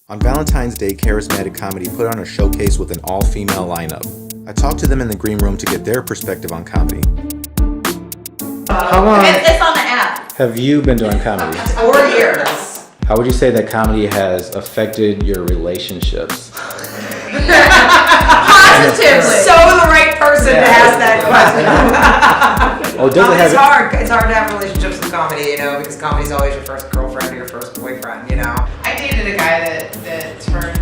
On Valentine's Day, Charismatic Comedy put on a showcase with an all-female lineup. I talked to them in the green room to get their perspective on comedy. How long It's on the app. have you been doing comedy? 4 years. How would you say that comedy has affected your relationships? Positively. So the right person to ask that question. Oh, does it have It's hard. It's hard to have relationships with comedy, because comedy's always your first girlfriend or your first boyfriend, I dated a guy that turned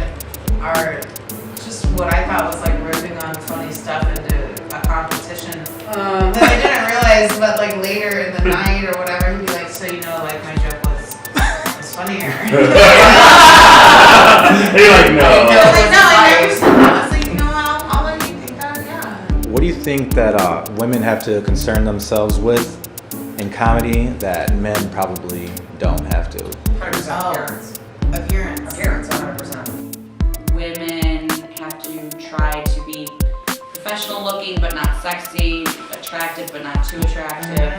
just what I thought was like ripping on funny stuff into a competition. That I didn't realize, but like later in the night or whatever, he'd be like, so like my joke was funnier. You're like, no. I never said that. I was like, I'll let you think that, yeah. What do you think that women have to concern themselves with in comedy that men probably don't have to? 100% appearance. Appearance. Appearance, 100%. Women have to try to be professional looking but not sexy, attractive but not too attractive.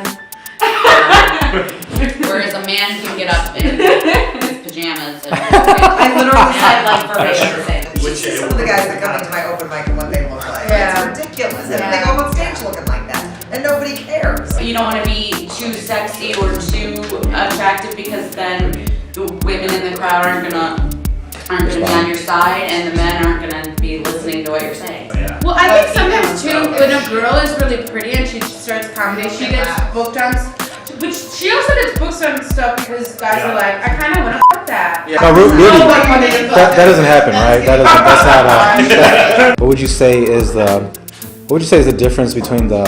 Whereas a man can get up in his pajamas and I literally said like verbatim the same. You see some of the guys that come into my open mic and what they look like. Yeah. It's ridiculous. Yeah. And they go on stage looking like that. And nobody cares. You don't want to be too sexy or too attractive because then the women in the crowd aren't gonna be on your side and the men aren't gonna be listening to what you're saying. Well, I think sometimes too, when a girl is really pretty and she starts comedy, she gets booked on, but she also gets booked on stuff because guys are like, I kind of want to fuck that. No, really, that doesn't happen, right? That's not What would you say is the difference between the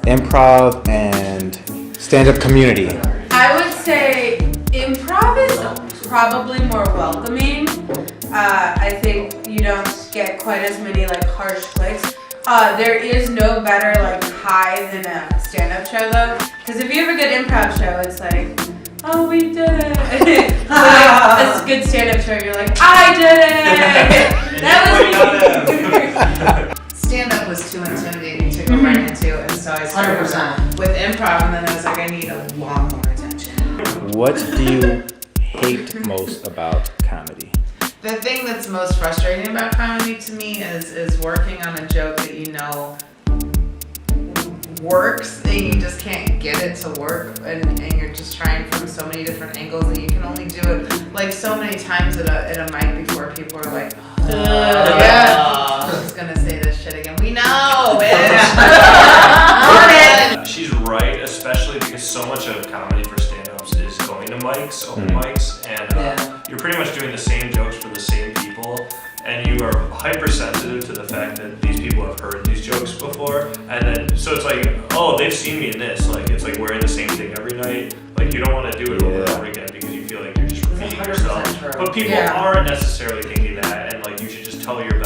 improv and stand-up community? I would say improv is probably more welcoming. I think you don't get quite as many like harsh clicks. There is no better like high than a stand-up show though, because if you have a good improv show, it's like, oh, we did it. That's a good stand-up show. You're like, I did it. That was me. Stand-up was too intimidating to go right into, and so I started 100%. with improv, and then I was like, I need a lot more attention. What do you hate most about comedy? The thing that's most frustrating about comedy to me is working on a joke that you know works and you just can't get it to work, and you're just trying from so many different angles and you can only do it like so many times at a mic before people are like, yeah, I'm just gonna say this shit again. We know, bitch. She's right, especially because so much of comedy for stand-ups is going to mics, open mics, and you're pretty much doing the same jokes for the same people, and you are hypersensitive to the fact that these people have heard these jokes before, and then so it's like, oh, they've seen me in this. Like it's like wearing the same thing every night. Like you don't want to do it over and over again because you feel like you're just repeating yourself. true. But people aren't necessarily thinking that, and like you should just tell your